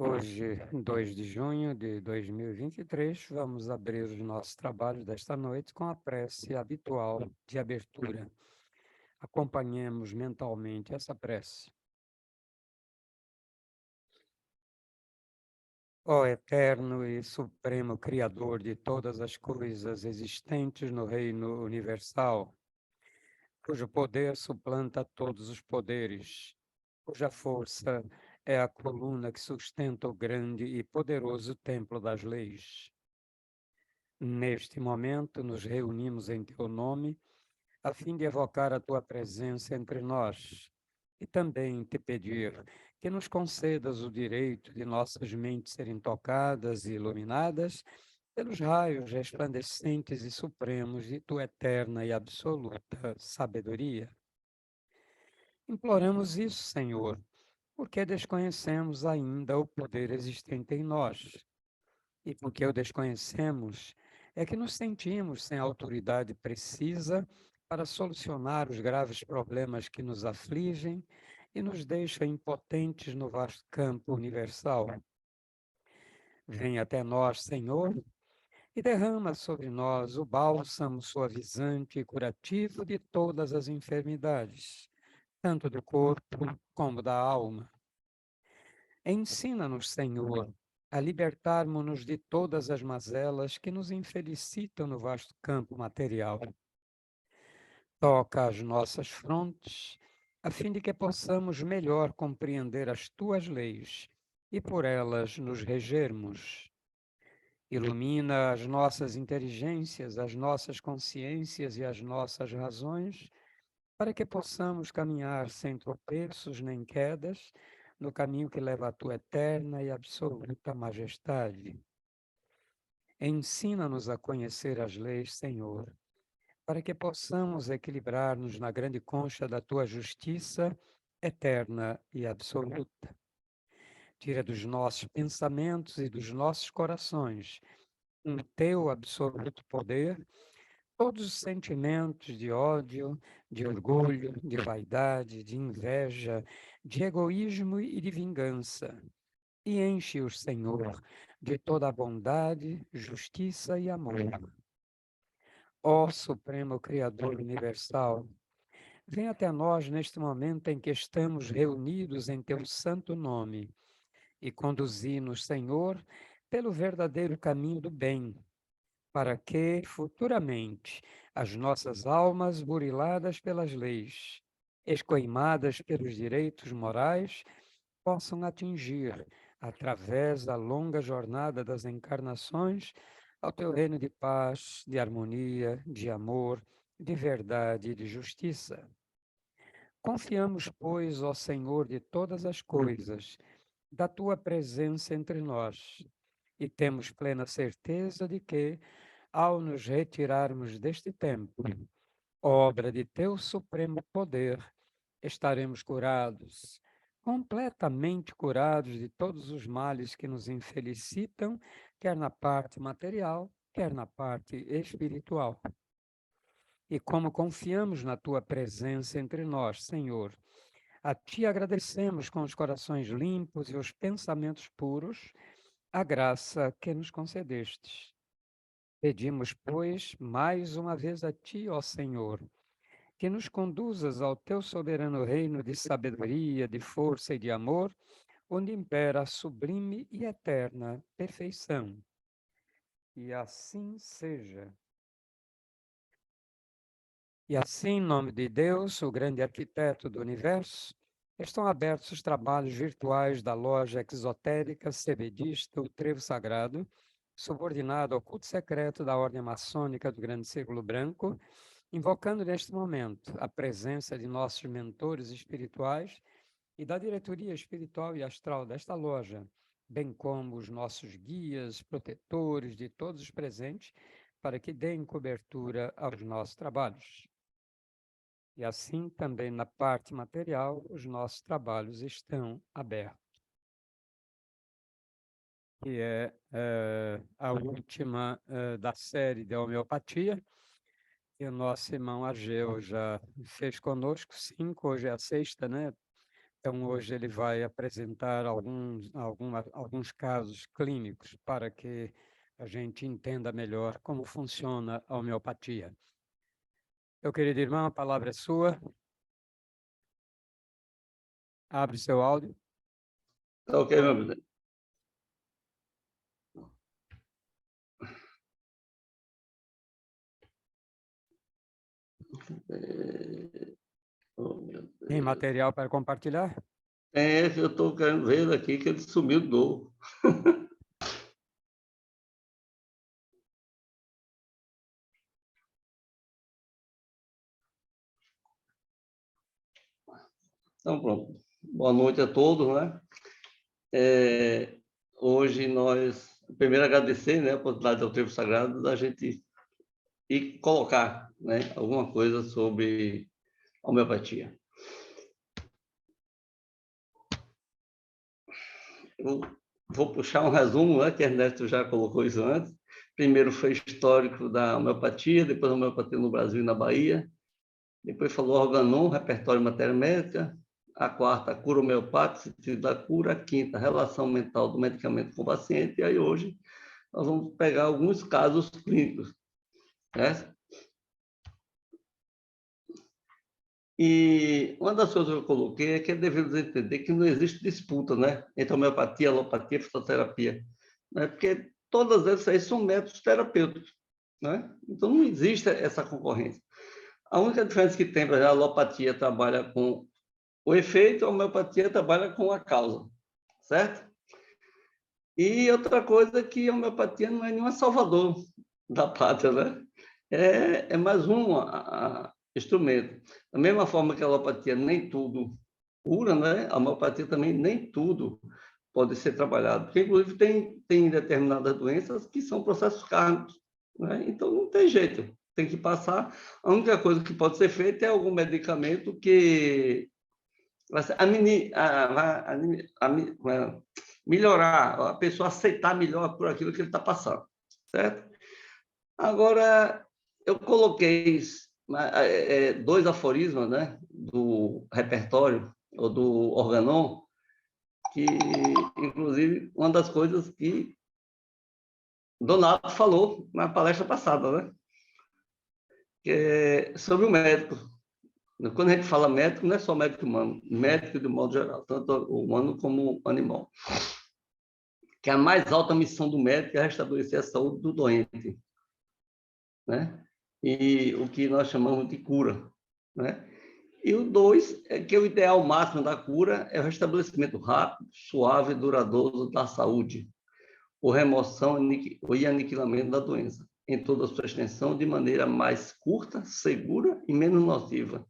Hoje, 2 de junho de 2023, vamos abrir os nossos trabalhos desta noite com a prece habitual de abertura. Acompanhemos mentalmente essa prece. Ó eterno e supremo Criador de todas as coisas existentes no reino universal, cujo poder suplanta todos os poderes, cuja força é a coluna que sustenta o grande e poderoso templo das leis. Neste momento, nos reunimos em teu nome, a fim de evocar a tua presença entre nós e também te pedir que nos concedas o direito de nossas mentes serem tocadas e iluminadas pelos raios resplandecentes e supremos de tua eterna e absoluta sabedoria. Imploramos isso, Senhor, porque desconhecemos ainda o poder existente em nós. E porque o desconhecemos, é que nos sentimos sem autoridade precisa para solucionar os graves problemas que nos afligem e nos deixam impotentes no vasto campo universal. Vem até nós, Senhor, e derrama sobre nós o bálsamo suavizante e curativo de todas as enfermidades, tanto do corpo como da alma. Ensina-nos, Senhor, a libertarmos-nos de todas as mazelas que nos infelicitam no vasto campo material. Toca as nossas frontes, a fim de que possamos melhor compreender as tuas leis e por elas nos regermos. Ilumina as nossas inteligências, as nossas consciências e as nossas razões, para que possamos caminhar sem tropeços nem quedas, no caminho que leva à tua eterna e absoluta majestade. Ensina-nos a conhecer as leis, Senhor, para que possamos equilibrar-nos na grande concha da tua justiça eterna e absoluta. Tira dos nossos pensamentos e dos nossos corações, com o teu absoluto poder, todos os sentimentos de ódio, de orgulho, de vaidade, de inveja, de egoísmo e de vingança. E enche-os, Senhor, de toda a bondade, justiça e amor. Ó Supremo Criador Universal, vem até nós neste momento em que estamos reunidos em teu santo nome e conduzi-nos, Senhor, pelo verdadeiro caminho do bem, para que, futuramente, as nossas almas, buriladas pelas leis, escoimadas pelos direitos morais, possam atingir, através da longa jornada das encarnações, ao teu reino de paz, de harmonia, de amor, de verdade e de justiça. Confiamos, pois, ó Senhor de todas as coisas, da tua presença entre nós, e temos plena certeza de que, ao nos retirarmos deste tempo, obra de teu supremo poder, estaremos curados, completamente curados de todos os males que nos infelicitam, quer na parte material, quer na parte espiritual. E como confiamos na tua presença entre nós, Senhor, a ti agradecemos com os corações limpos e os pensamentos puros a graça que nos concedestes. Pedimos, pois, mais uma vez a ti, ó Senhor, que nos conduzas ao teu soberano reino de sabedoria, de força e de amor, onde impera a sublime e eterna perfeição. E assim seja. E assim, em nome de Deus, o grande arquiteto do universo, estão abertos os trabalhos virtuais da loja exotérica cebedista O Trevo Sagrado, subordinado ao culto secreto da Ordem Maçônica do Grande Círculo Branco, invocando neste momento a presença de nossos mentores espirituais e da diretoria espiritual e astral desta loja, bem como os nossos guias, protetores de todos os presentes, para que deem cobertura aos nossos trabalhos. E assim também na parte material, os nossos trabalhos estão abertos. Que é a última da série de homeopatia, que o nosso irmão Ageu já fez conosco, 5, hoje é a sexta, né? Então, hoje ele vai apresentar alguns casos clínicos para que a gente entenda melhor como funciona a homeopatia. Meu querido irmão, a palavra é sua. Abre seu áudio. Tá ok, meu amigo. Oh, meu Tem Deus. material para compartilhar? Eu estou querendo ver aqui que ele sumiu do novo. Então, pronto. Boa noite a todos, né? Hoje nós, primeiro agradecer, né, a oportunidade do Trevo Sagrado da gente ir colocar, né, alguma coisa sobre homeopatia. Eu vou puxar um resumo, né, que Ernesto já colocou isso antes. Primeiro foi histórico da homeopatia, depois a homeopatia no Brasil e na Bahia. Depois falou organon, repertório e matéria médica. A quarta, a cura homeopática, sentido da cura. A quinta, relação mental do medicamento com o paciente. E aí hoje nós vamos pegar alguns casos clínicos, né? E uma das coisas que eu coloquei é que devemos entender que não existe disputa, né, entre homeopatia, alopatia e fitoterapia, né? Porque todas essas são métodos terapêuticos, né? Então não existe essa concorrência. A única diferença que tem, por exemplo, a alopatia trabalha com o efeito, a homeopatia trabalha com a causa, certo? E outra coisa é que a homeopatia não é nenhum salvador da pátria, né? É mais um instrumento. Da mesma forma que a alopatia nem tudo cura, né? A homeopatia também nem tudo pode ser trabalhado. Porque, inclusive, tem determinadas doenças que são processos kármicos, né? Então, não tem jeito. Tem que passar. A única coisa que pode ser feita é algum medicamento que melhorar, a pessoa aceitar melhor por aquilo que ele está passando, certo? Agora, eu coloquei dois aforismos, né, do repertório, ou do organon, que, inclusive, uma das coisas que Donato falou na palestra passada, né, que é sobre o médico. Quando a gente fala médico, não é só médico humano, médico de modo geral, tanto o humano como o animal. Que a mais alta missão do médico é restabelecer a saúde do doente, né? E o que nós chamamos de cura, né? E o dois é que o ideal máximo da cura é o restabelecimento rápido, suave e duradouro da saúde, por remoção e aniquilamento da doença, em toda a sua extensão, de maneira mais curta, segura e menos nociva,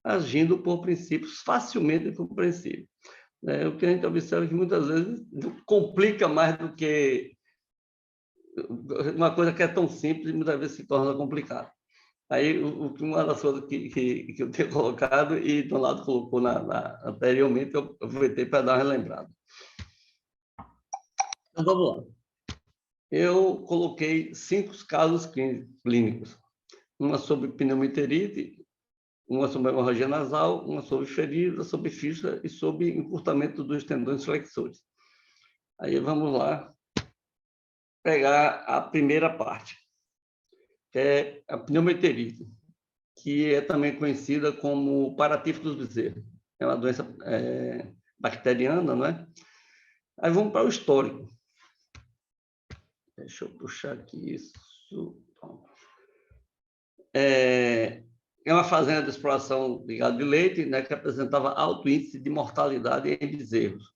agindo por princípios facilmente compreensíveis. O que a gente observa é que muitas vezes complica mais do que uma coisa que é tão simples, muitas vezes se torna complicada. Aí, uma das coisas que eu tenho colocado e do lado colocou anteriormente, eu aproveitei para dar uma relembrada. Então, vamos lá. Eu coloquei 5 casos clínicos. Uma sobre pneumoiterite, uma sobre hemorragia nasal, uma sobre ferida, sobre fístula e sobre encurtamento dos tendões flexores. Aí, vamos lá pegar a primeira parte, que é a pneumoiterite, que é também conhecida como paratifo dos bezerros. É uma doença bacteriana, não é? Aí vamos para o histórico. Deixa eu puxar aqui isso. É uma fazenda de exploração de gado de leite, né, que apresentava alto índice de mortalidade em bezerros,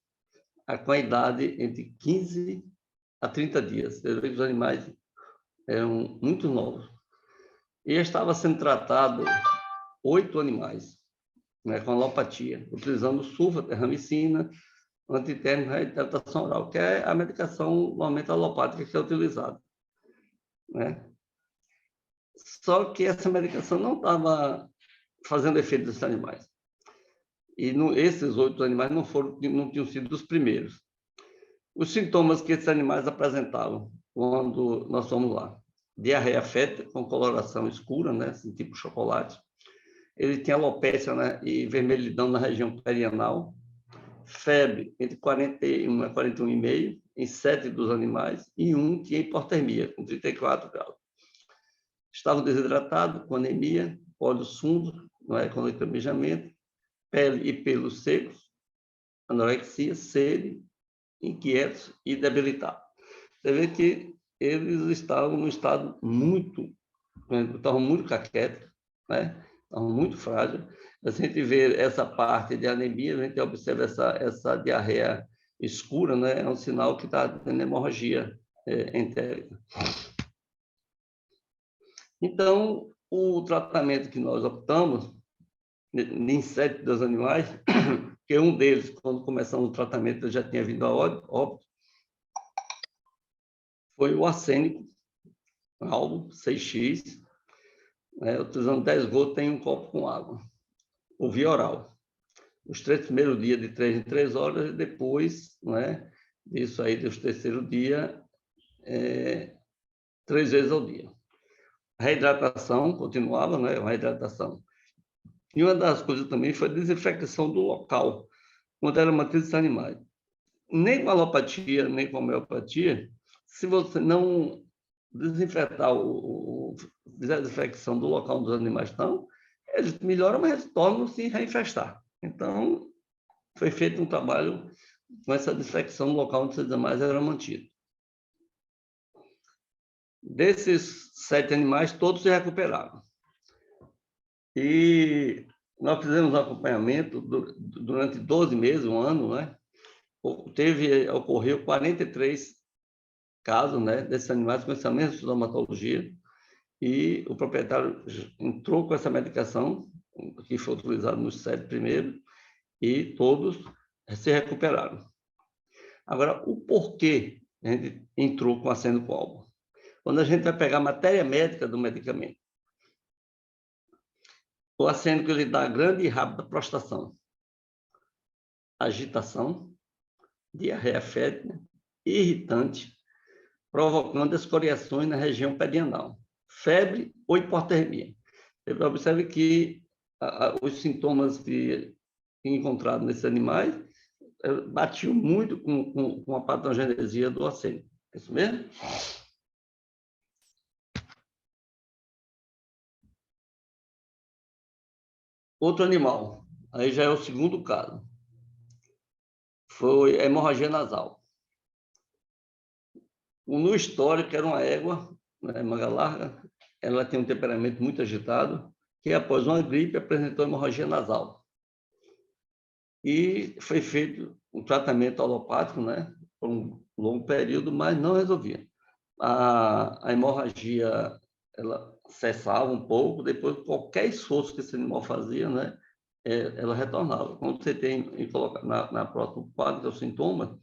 com a idade entre 15 a 30 dias. Os animais eram muito novos. E estava sendo tratado 8 animais, né, com alopatia, utilizando sulfa, terramicina, antitérmica e hidratação oral, que é a medicação normalmente alopática que é utilizada, né? Só que essa medicação não estava fazendo efeito nesses animais. E esses 8 animais não tinham sido os primeiros. Os sintomas que esses animais apresentavam quando nós fomos lá: diarreia fétida com coloração escura, né, assim, tipo chocolate, ele tinha alopecia, né, e vermelhidão na região perianal, febre entre 41 a 41,5 em 7 dos animais, e um tinha hipotermia, com 34 graus. Estavam desidratados, com anemia, olhos fundos, não é, com lacrimejamento, pele e pelos secos, anorexia, sede, inquietos e debilitados. Você vê que eles estavam num estado estavam muito caquéticos, né? Estavam muito frágeis. A gente vê essa parte de anemia, a gente observa essa diarreia escura, né? É um sinal que está tendo hemorragia entérica. Então, o tratamento que nós optamos, em 7 dos animais, que um deles, quando começamos o tratamento, já tinha vindo a óbito, foi o arsênico, alvo 6x, né, utilizando 10 gotas em um copo com água, o via oral. Os 3 primeiros dias, de 3 em 3 horas, e depois, né, disso aí, dos terceiro dia, 3 vezes ao dia. A reidratação continuava, né, a reidratação. E uma das coisas também foi a desinfecção do local, quando eram mantidos os animais. Nem com alopatia, nem com homeopatia, se você não desinfetar fizer a desinfecção do local onde os animais estão, eles melhoram, mas eles tornam se reinfestar. Então, foi feito um trabalho com essa desinfecção do local onde os animais eram mantidos. Desses 7 animais, todos se recuperaram. E nós fizemos um acompanhamento durante 12 meses, um ano, né? Ocorreu 43 casos, né, desses animais com essa mesma sintomatologia, e o proprietário entrou com essa medicação, que foi utilizada nos 7 primeiros, e todos se recuperaram. Agora, o porquê a gente entrou com arsênico alvo? Quando a gente vai pegar a matéria médica do medicamento, o arsênico ele dá grande e rápida prostração, agitação, diarreia fétida, irritante, provocando escoriações na região perianal, febre ou hipotermia. Observe que os sintomas que encontrados nesses animais batiam muito com a patogenesia do arsênico. É isso mesmo? Outro animal, aí já é o segundo caso, foi a hemorragia nasal. No histórico, era uma égua, né, manga larga, ela tem um temperamento muito agitado, que após uma gripe apresentou hemorragia nasal. E foi feito um tratamento alopático, né, por um longo período, mas não resolvia. A hemorragia, ela cessava um pouco, depois qualquer esforço que esse animal fazia, né, ela retornava. Quando você tem na próxima quadro, que é o sintoma,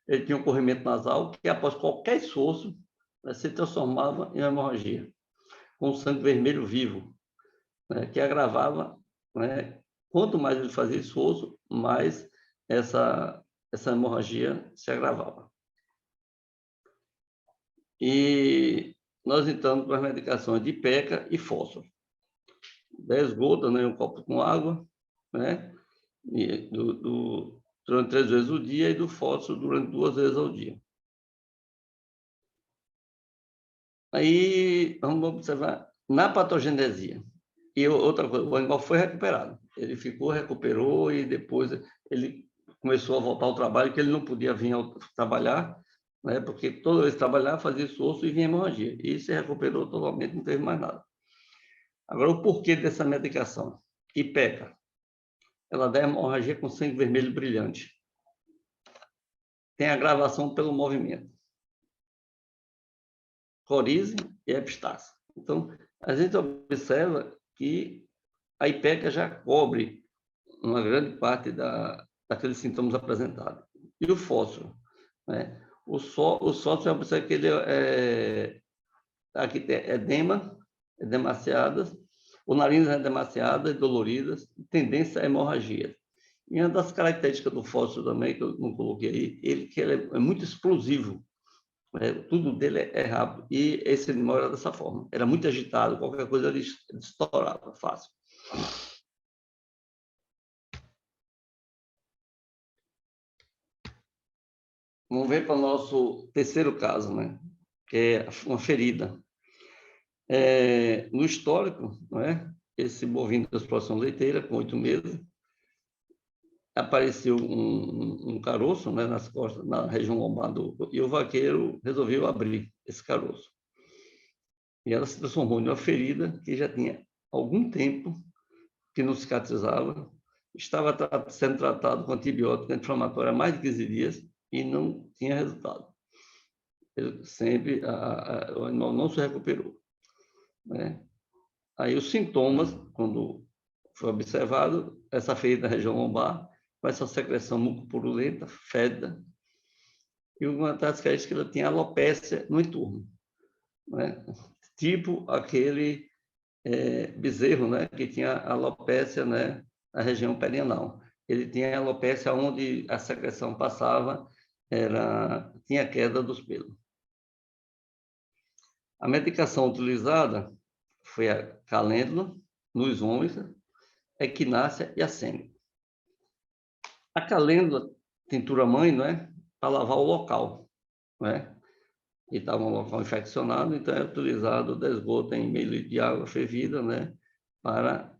ele tinha um corrimento nasal que, após qualquer esforço, né, se transformava em hemorragia, com sangue vermelho vivo, né, que agravava, né, quanto mais ele fazia esforço, mais essa hemorragia se agravava. E nós entramos com as medicações de IPECA e fósforo. 10 gotas, né, um copo com água, né, durante 3 vezes ao dia, e do fósforo durante 2 vezes ao dia. Aí, vamos observar na patogenesia. E outra coisa, o animal foi recuperado. Ele recuperou, e depois ele começou a voltar ao trabalho, que ele não podia vir trabalhar, né, porque toda vez que trabalhava, fazia esforço e vinha hemorragia. E se recuperou totalmente, não teve mais nada. Agora, o porquê dessa medicação? IPECA. Ela dá hemorragia com sangue vermelho brilhante. Tem agravação pelo movimento. Coriza e epistaxe. Então, a gente observa que a IPECA já cobre uma grande parte daqueles sintomas apresentados. E o fósforo, né? O fósforo, já observa que ele aqui tem edemaciadas, o nariz é demasiadas, doloridas, tendência a hemorragia. E uma das características do fósforo também, que eu não coloquei aí, que ele é muito explosivo. Tudo dele é rápido. E esse animal era dessa forma. Era muito agitado, qualquer coisa ele estourava fácil. Vamos ver para o nosso terceiro caso, né? Que é uma ferida. No histórico, não é? Esse bovino de exploração leiteira, com 8 meses, apareceu um caroço, né, nas costas, na região lombar, e o vaqueiro resolveu abrir esse caroço. E ela se transformou em uma ferida que já tinha algum tempo que não cicatrizava, estava sendo tratado com antibiótico anti-inflamatório há mais de 15 dias e não tinha resultado. O animal não se recuperou, né? Aí os sintomas, quando foi observado, essa ferida na região lombar, com essa secreção mucopurulenta, feda, e uma das características ela tinha alopécia no entorno, né? Tipo aquele bezerro, né, que tinha alopécia, né, na região perianal. Ele tinha alopécia onde a secreção passava, tinha queda dos pelos. A medicação utilizada foi a calêndula, luz ômica, equinácea e acênico. A calêndula, tintura mãe, não é, para lavar o local, não é? E estava um local infeccionado, então é utilizado 10 gotas em meio litro de água fervida, né, para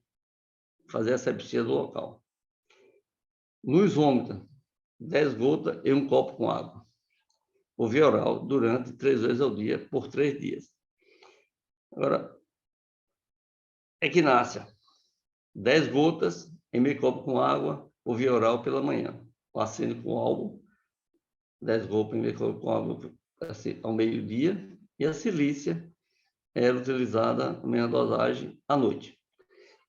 fazer a asepsia do local. Luz ômica, 10 gotas em um copo com água. Por via oral, durante 3 vezes ao dia, por 3 dias. Agora, equinácea, 10 gotas em meio copo com água, por via oral pela manhã. O acênico com álcool, 10 gotas em meio copo com água assim, ao meio-dia. E a silícia era utilizada na mesma dosagem à noite.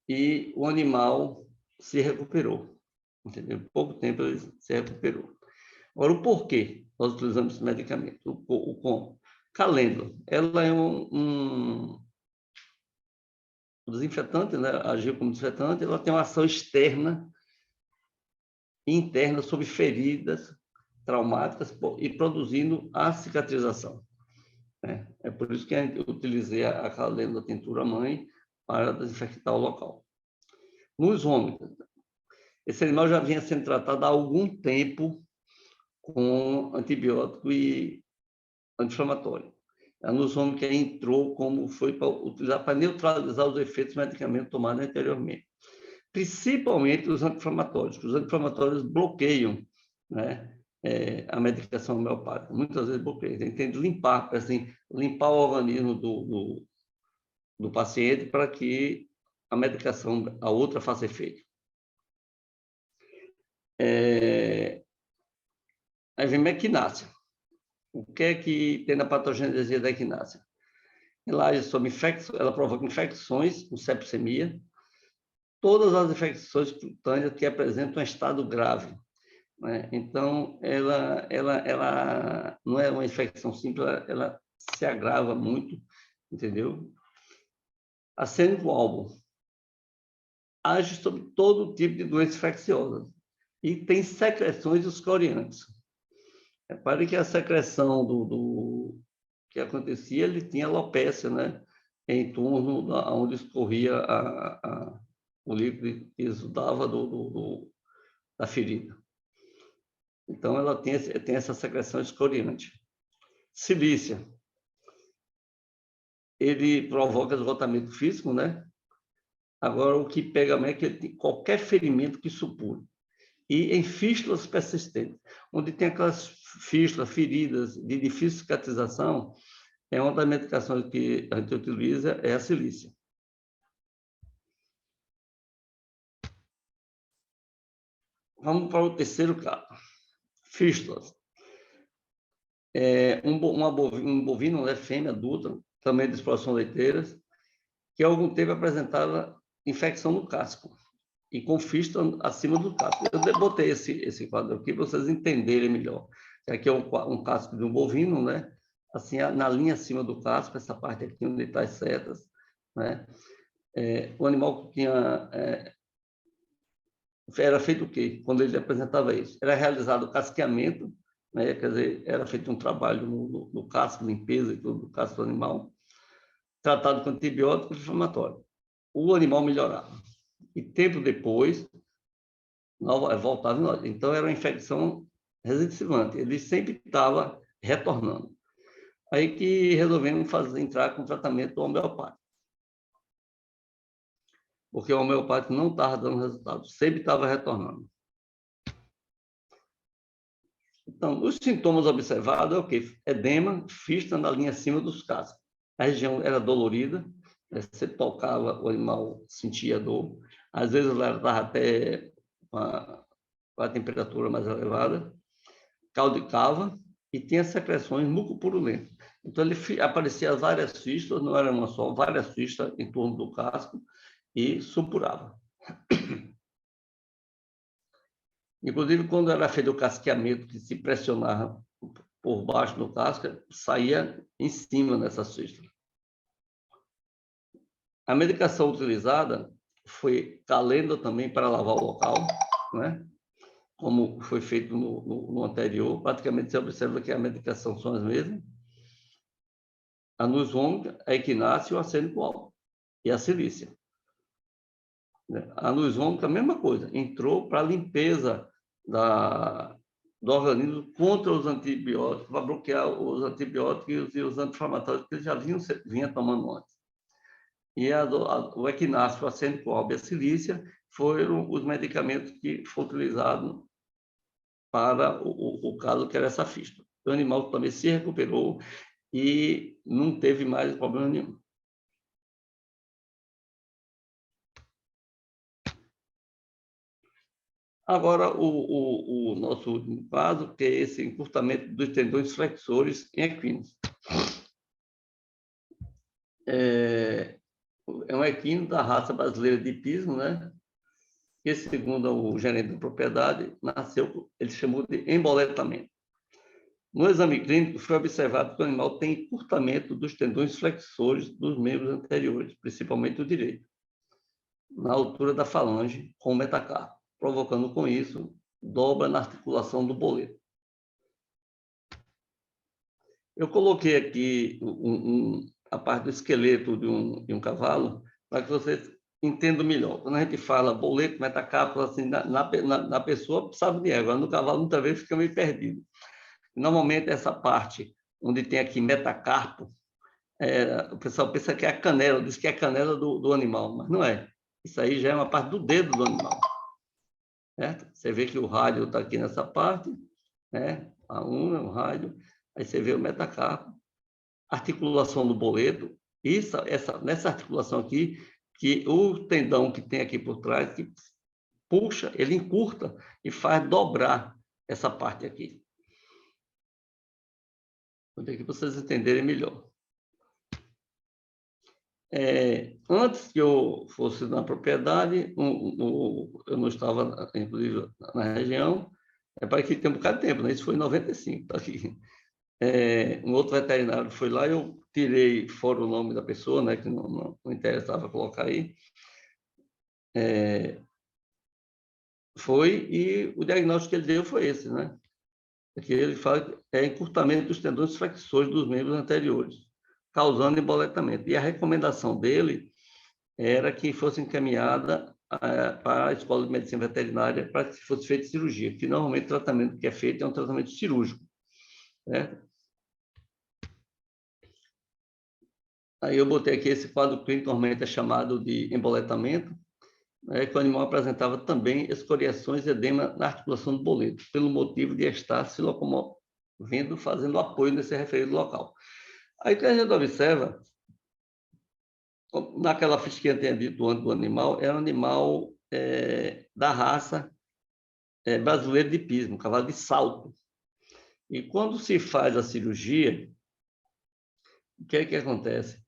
E o animal se recuperou. Entendeu? Em pouco tempo ele se recuperou. Agora, o porquê nós utilizamos esse medicamento? O como? Calêndula. Ela é um desinfetante, né? Agiu como desinfetante, ela tem uma ação externa e interna sobre feridas traumáticas e produzindo a cicatrização. É por isso que eu utilizei a calêndula tintura mãe para desinfectar o local. Luz ômica. Esse animal já vinha sendo tratado há algum tempo com antibiótico e anti-inflamatório. A luz ômica entrou como foi para utilizar para neutralizar os efeitos do medicamento tomado anteriormente. Principalmente os anti-inflamatórios, porque os anti-inflamatórios bloqueiam, né, a medicação homeopática. Muitas vezes bloqueiam. Tem que limpar, assim, limpar o organismo do paciente para que a medicação, a outra, faça efeito. Aí vem a equinácea. O que é que tem na patogenesia da equinácea? Ela age sobre ela provoca infecções com sepsemia, todas as infecções cutâneas que apresentam um estado grave, né? Então, ela não é uma infecção simples, ela se agrava muito, entendeu? Acênico álbum age sobre todo tipo de doença infecciosa e tem secreções excoriantes. Repare que a secreção que acontecia, ele tinha alopécia, né? Em torno onde escorria o líquido que exudava da ferida. Então, ela tem essa secreção excoriante. Silícia. Ele provoca esgotamento físico, né? Agora, o que pega mais é que ele tem qualquer ferimento que supure. E em fístulas persistentes, onde tem aquelas fístulas, feridas de difícil cicatrização, é uma das medicações que a gente utiliza, é a silícia. Vamos para o terceiro caso. Fístulas. Um bovino, né, fêmea adulta, também de exploração leiteira, que há algum tempo apresentava infecção no casco e com fístula acima do casco. Eu botei esse quadro aqui para vocês entenderem melhor. Aqui é um casco de um bovino, né? Assim, na linha acima do casco, essa parte aqui onde está as setas, né? O animal que tinha... era feito o quê? Quando ele apresentava isso? Era realizado o casqueamento, né? Quer dizer, era feito um trabalho no casco, limpeza e tudo, do casco do animal, tratado com antibiótico inflamatório. O animal melhorava. E tempo depois, voltava em nós. Então, era uma infecção recidivante, ele sempre estava retornando. Aí que resolvemos entrar com tratamento homeopático. Porque o homeopático não estava dando resultado, sempre estava retornando. Então, os sintomas observados é o quê? Edema, fista na linha acima dos cascos. A região era dolorida, você tocava, o animal sentia dor. Às vezes ela estava até com a temperatura mais elevada, caudicava e tinha secreções mucopurulentas. Então, ele aparecia várias fistas, não era uma só, várias fistas em torno do casco e supurava. Inclusive, quando era feito o casqueamento, que se pressionava por baixo do casco, saía em cima dessas fistas. A medicação utilizada foi calendo também para lavar o local, né? Como foi feito no anterior. Praticamente você observa que a medicação são as mesmas. A luz ômica, a equinácea e o arsênico álcool. E a silícia. A luz ômica, a mesma coisa. Entrou para a limpeza do organismo contra os antibióticos, para bloquear os antibióticos e os anti-inflamatórios que ele já vinha tomando antes. E o equináceo, o arsênico álcool e a silícia foram os medicamentos que foram utilizados para o caso que era essa fístula. O animal também se recuperou e não teve mais problema nenhum. Agora, o nosso último caso, que é esse encurtamento dos tendões flexores em equinos. É um equino da raça brasileira de hipismo, né? Que, segundo o gerente da propriedade, ele chamou de emboletamento. No exame clínico, foi observado que o animal tem encurtamento dos tendões flexores dos membros anteriores, principalmente o direito, na altura da falange, com o metacarpo, provocando com isso dobra na articulação do boleto. Eu coloquei aqui a parte do esqueleto de um cavalo para que vocês entendam melhor. Quando a gente fala boleto, metacarpo, assim, na pessoa sabe de agora no cavalo muitas vezes fica meio perdido. Normalmente essa parte onde tem aqui metacarpo, o pessoal pensa que é a canela, diz que é a canela do animal, mas não é. Isso aí já é uma parte do dedo do animal. Certo? Você vê que o rádio está aqui nessa parte, né? A unha, o rádio, aí você vê o metacarpo, articulação do boleto, nessa articulação aqui, que o tendão que tem aqui por trás, que puxa, ele encurta e faz dobrar essa parte aqui. Vou ter que vocês entenderem melhor. Antes que eu fosse na propriedade, eu não estava, inclusive, na região, para que tem um bocado de tempo, né? Isso foi em 95, tá aqui. Um outro veterinário foi lá, eu tirei fora o nome da pessoa, né, que não interessava colocar aí. E o diagnóstico que ele deu foi esse, né? Que ele fala que é encurtamento dos tendões flexores dos membros anteriores, causando emboletamento. E a recomendação dele era que fosse encaminhada para a Escola de Medicina Veterinária para que fosse feita cirurgia, porque normalmente o tratamento que é feito é um tratamento cirúrgico, né? Aí eu botei aqui esse quadro clínico, normalmente é chamado de emboletamento, né, que o animal apresentava também escoriações e edema na articulação do boleto, pelo motivo de estar se locomovendo, fazendo apoio nesse referido local. Aí que a gente observa, naquela ficha que eu tinha dito antes do animal, era um animal da raça brasileira de hipismo, cavalo de salto. E quando se faz a cirurgia, o que é que acontece?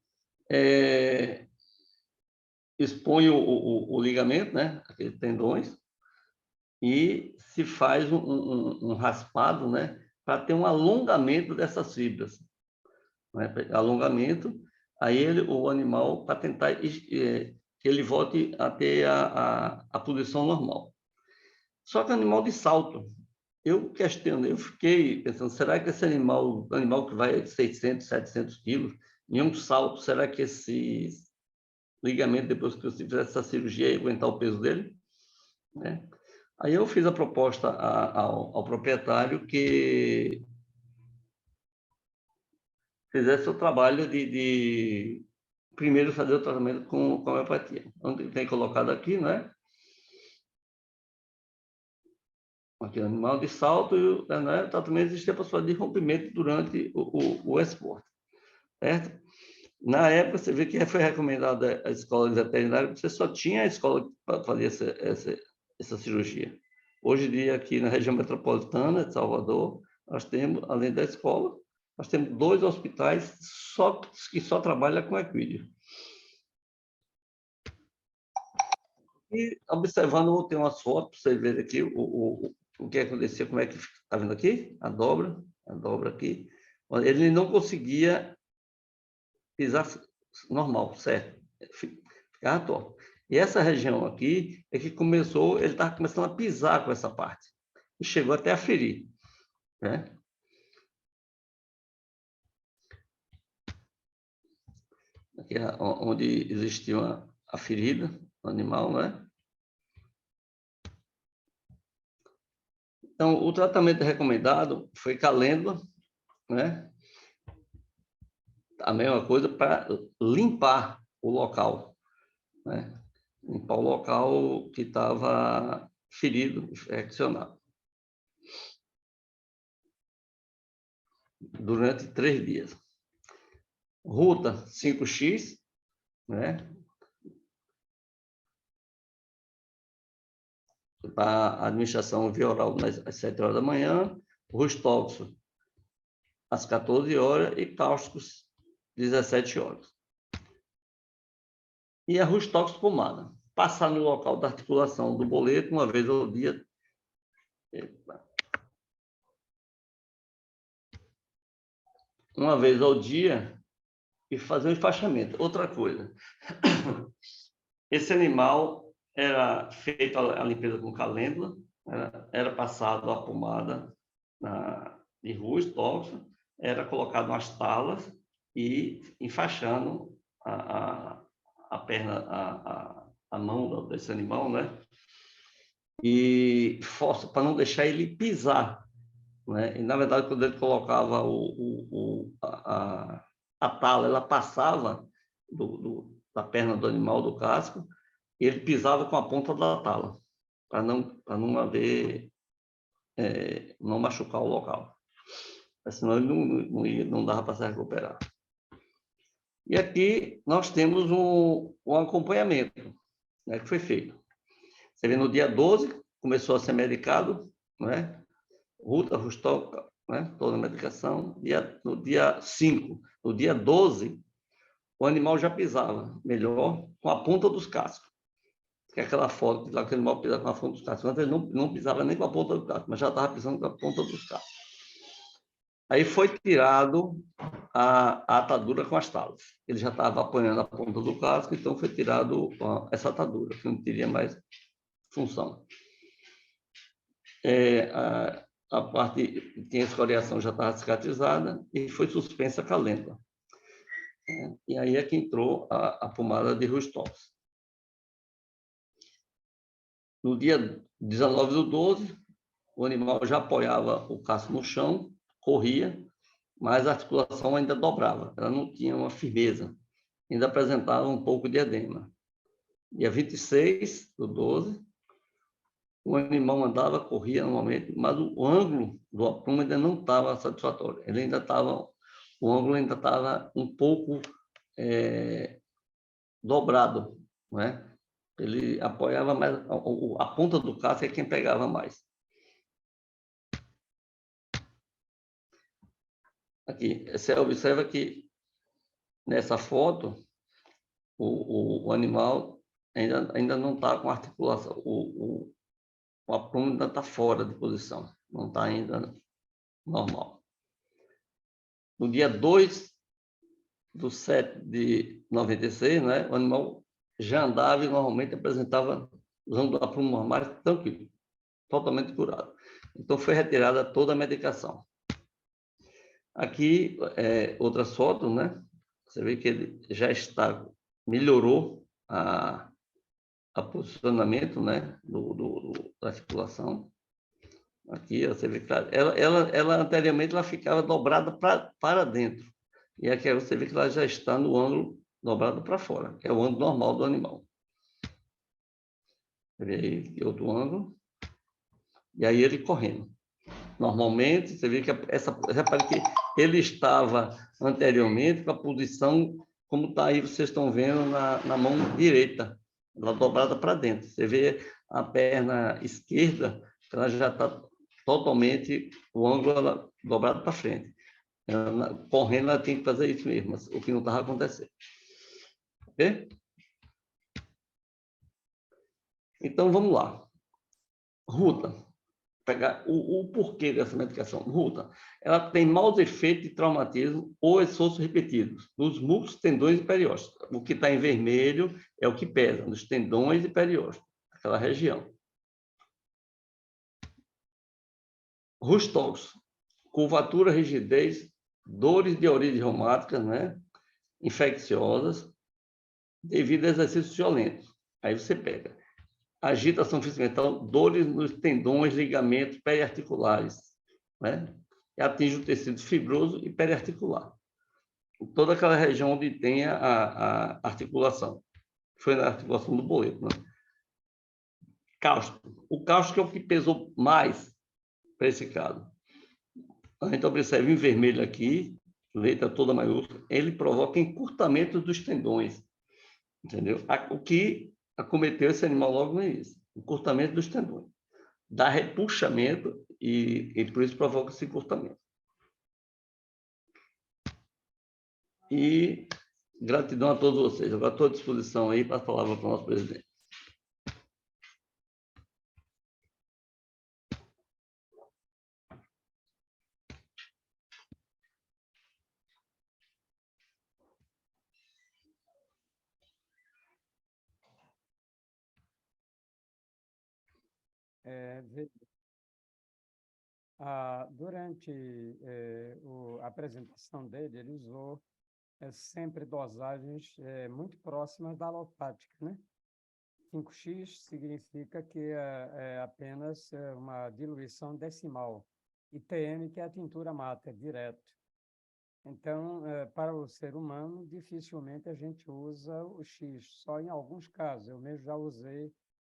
Expõe o ligamento, né, aqueles tendões, e se faz um raspado, né, para ter um alongamento dessas fibras. Né, alongamento, aí o animal, para tentar que ele volte a ter a posição normal. Só que animal de salto, eu fiquei pensando, será que esse animal que vai 600, 700 quilos, em um salto, será que esse ligamento, depois que eu fizer essa cirurgia, ia aguentar o peso dele? Né? Aí eu fiz a proposta ao proprietário que fizesse o trabalho de primeiro fazer o tratamento com a homeopatia. Onde tem colocado aqui, né? Aqui o animal de salto e né, o tratamento existia a possibilidade de rompimento durante o esporte, certo? Na época, você vê que foi recomendada a escola de veterinária, você só tinha a escola para fazer essa cirurgia. Hoje em dia, aqui na região metropolitana de Salvador, nós temos, além da escola, nós temos 2 hospitais que só trabalham com equídeo. E observando, tem umas fotos para você ver aqui o que acontecia, como é que está vendo aqui? A dobra aqui. Ele não conseguia pisar normal, certo? Ficava torto. E essa região aqui é que começou, ele estava começando a pisar com essa parte. E chegou até a ferir, né? Aqui é onde existia a ferida do animal, né? Então, o tratamento recomendado foi calêndula, né? A mesma coisa para limpar o local, né? Limpar o local que estava ferido, infeccionado. Durante 3 dias. Ruta 5x, né? Para a administração via oral às 7 horas da manhã, Rustóxo às 14 horas e cáusticos 17 horas. E a Rustóxo pomada. Passar no local da articulação do boleto uma vez ao dia. Uma vez ao dia e fazer um enfaixamento. Outra coisa. Esse animal era feita a limpeza com calêndula, era passado a pomada de Rustóxo, era colocado umas talas e enfaixando a perna, a mão desse animal, né? E força para não deixar ele pisar, né? E na verdade quando ele colocava a tala, ela passava da perna do animal, do casco, e ele pisava com a ponta da tala para não haver não machucar o local, senão ele não dava para se recuperar. E aqui nós temos um acompanhamento, né, que foi feito. Você vê, no dia 12, começou a ser medicado, né? Ruta, Rustóxo, né? Toda a medicação. No dia 5, no dia 12, o animal já pisava melhor com a ponta dos cascos. Que é aquela foto lá que o animal pisava com a ponta dos cascos. Antes ele não pisava nem com a ponta do casco, mas já estava pisando com a ponta dos cascos. Aí foi tirado a atadura com as talas. Ele já estava apoiando a ponta do casco, então foi tirado essa atadura, que não teria mais função. A parte que tinha escoriação já estava cicatrizada e foi suspensa a calêndula. E aí é que entrou a pomada de Rustóxo. No dia 19 do 12, o animal já apoiava o casco no chão, corria, mas a articulação ainda dobrava, ela não tinha uma firmeza, ainda apresentava um pouco de edema. Dia 26 do 12, o animal andava, corria normalmente, mas o ângulo do aprumo ainda não estava satisfatório. O ângulo ainda estava um pouco dobrado, né? Ele apoiava mais, a ponta do casco é quem pegava mais. Aqui, você observa que nessa foto o animal ainda não está com articulação, o aprumo ainda está fora de posição, não está ainda normal. No dia 2/7/96, né, o animal já andava e normalmente apresentava usando o aprumo normal, tranquilo, totalmente curado. Então foi retirada toda a medicação. Aqui, outras fotos, né? Você vê que ele já melhorou a posicionamento, né, da articulação. Aqui, você vê que ela anteriormente ela ficava dobrada para dentro. E aqui você vê que ela já está no ângulo dobrado para fora, que é o ângulo normal do animal. Você vê aí outro ângulo. E aí ele correndo. Normalmente, você vê que repare que ele estava anteriormente com a posição, como está aí, vocês estão vendo na mão direita, ela dobrada para dentro. Você vê a perna esquerda, ela já está totalmente, o ângulo dobrado para frente. Correndo, ela tem que fazer isso mesmo, o que não estava acontecendo. Ok? Então, vamos lá. Ruta. Pegar o porquê dessa medicação. Ruta. Ela tem maus efeitos de traumatismo ou esforços repetidos nos músculos, tendões e periósteos. O que está em vermelho é o que pesa, nos tendões e periósteos, aquela região. Rustox. Curvatura, rigidez, dores de origem reumática, né? Infecciosas, devido a exercícios violentos. Aí você pega. Agitação física mental, dores nos tendões, ligamentos periarticulares, né? E atinge o tecido fibroso e periarticular. Toda aquela região onde tem a articulação. Foi na articulação do boleto, né? Cáustico. O cáustico é o que pesou mais para esse caso. A gente observa em vermelho aqui, letra toda maiúscula, ele provoca encurtamento dos tendões, entendeu? O que acometeu esse animal logo no início, encurtamento dos tendões. Dá repuxamento e por isso provoca esse encurtamento. E gratidão a todos vocês. Agora estou à disposição aí para a palavra para o nosso presidente. Durante a apresentação dele, ele usou sempre dosagens muito próximas da alopática, né? 5x significa que é apenas uma diluição decimal. E TM, que é a tintura máter, direto. Então, para o ser humano, dificilmente a gente usa o X, só em alguns casos. Eu mesmo já usei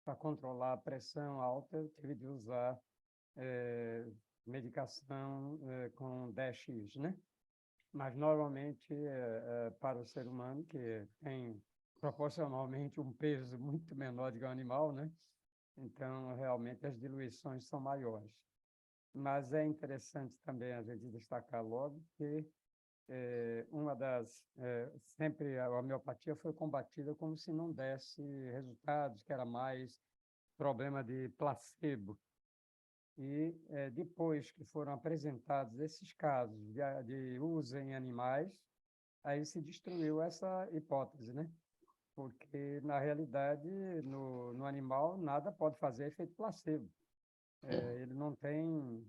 para controlar a pressão alta, eu tive de usar medicação com 10x, né? Mas, normalmente, para o ser humano, que tem proporcionalmente um peso muito menor do que o animal, né? Então, realmente, as diluições são maiores. Mas é interessante também a gente destacar logo que sempre a homeopatia foi combatida como se não desse resultados, que era mais problema de placebo. E depois que foram apresentados esses casos de uso em animais, aí se destruiu essa hipótese, né? Porque, na realidade, no animal, nada pode fazer efeito placebo. Ele não tem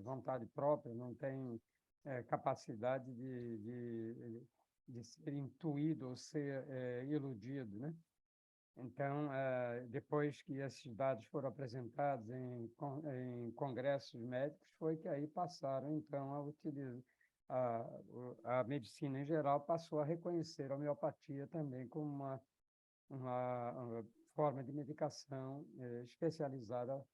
vontade própria, não tem capacidade de ser intuído ou ser iludido, né? Então, depois que esses dados foram apresentados em congressos médicos, foi que aí passaram, então, a utilizar. A medicina em geral passou a reconhecer a homeopatia também como uma forma de medicação especializada,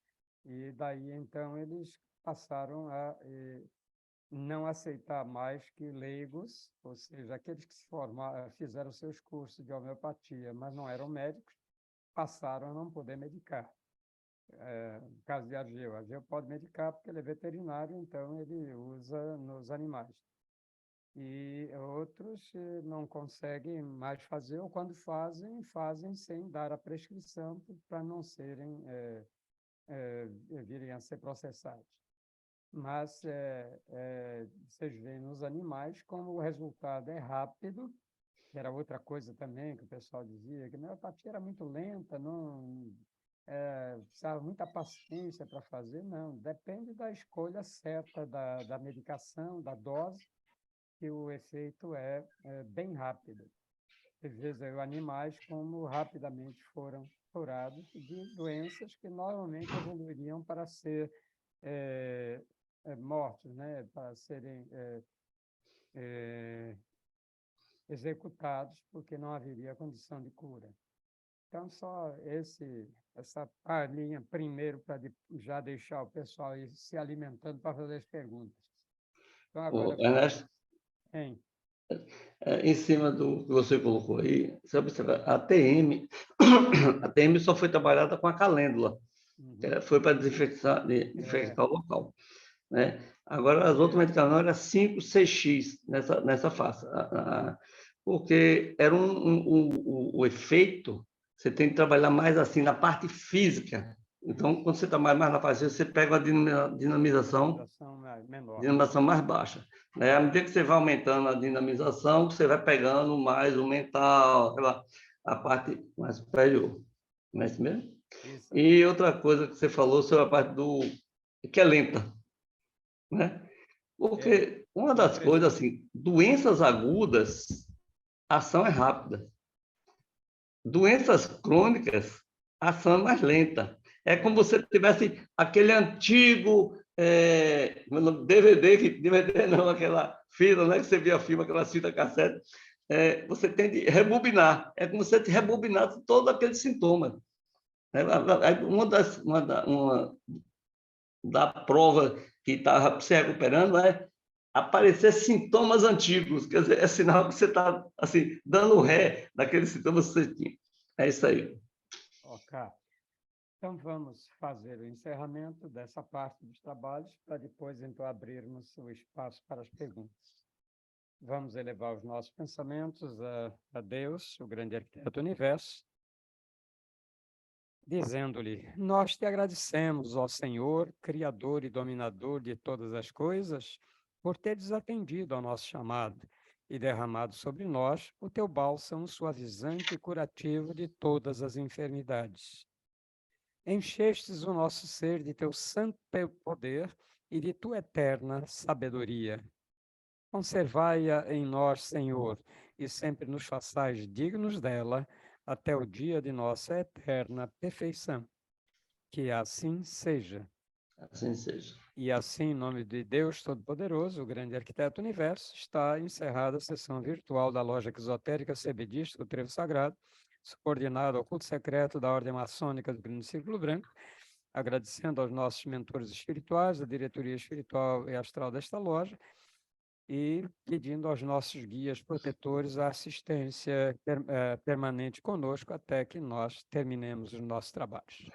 e daí então eles passaram a não aceitar mais que leigos, ou seja, aqueles que fizeram seus cursos de homeopatia, mas não eram médicos, passaram a não poder medicar. No caso de Ageu pode medicar porque ele é veterinário, então ele usa nos animais. E outros não conseguem mais fazer, ou quando fazem sem dar a prescrição para não virem a ser processados. Mas vocês veem nos animais como o resultado é rápido, que era outra coisa também que o pessoal dizia, que a homeopatia era muito lenta, não precisava muita paciência para fazer. Não, depende da escolha certa da medicação, da dose, que o efeito é bem rápido. Você veja animais como rapidamente foram curados de doenças que normalmente evoluiriam para ser mortos, né? Para serem executados, porque não haveria condição de cura. Então, só essa palhinha primeiro para já deixar o pessoal ir se alimentando para fazer as perguntas. Então, agora, Ernesto, hein? em cima do que você colocou aí, você observa, a TM, a TM só foi trabalhada com a calêndula, foi para desinfectar o local, né? Agora, as outras medicações eram 5, 6x nessa faixa, porque era o efeito, você tem que trabalhar mais assim na parte física. Então, quando você trabalha mais na parte física, você pega uma dinamização mais baixa, né? À medida que você vai aumentando a dinamização, você vai pegando mais o mental, a parte mais superior. Não é isso mesmo? Isso. E outra coisa que você falou sobre a parte que é lenta, né? Porque uma das coisas, assim, doenças agudas, a ação é rápida. Doenças crônicas, a ação é mais lenta. É como se você tivesse aquele antigo DVD não, aquela fita, né, que você via filme, aquela fita cassete, você tem de rebobinar. É como se você rebobinasse todos aqueles sintomas. Uma da prova que está se recuperando é aparecer sintomas antigos, quer dizer, é sinal que você está assim, dando ré naqueles sintomas que você tinha. É isso aí. Ok. Então, vamos fazer o encerramento dessa parte dos trabalhos, para depois, então, abrirmos o espaço para as perguntas. Vamos elevar os nossos pensamentos a Deus, o grande arquiteto do universo, dizendo-lhe: nós te agradecemos, ó Senhor, Criador e Dominador de todas as coisas, por teres atendido ao nosso chamado e derramado sobre nós o teu bálsamo suavizante e curativo de todas as enfermidades. Enchestes o nosso ser de teu santo poder e de tua eterna sabedoria. Conservai-a em nós, Senhor, e sempre nos façais dignos dela, até o dia de nossa eterna perfeição. Que assim seja. Assim seja. E assim, em nome de Deus Todo-Poderoso, o grande arquiteto do universo, está encerrada a sessão virtual da Loja Esotérica CBDista do Trevo Sagrado, subordinado ao culto secreto da Ordem Maçônica do Grande Círculo Branco, agradecendo aos nossos mentores espirituais, a diretoria espiritual e astral desta loja, e pedindo aos nossos guias protetores a assistência permanente conosco até que nós terminemos os nossos trabalhos.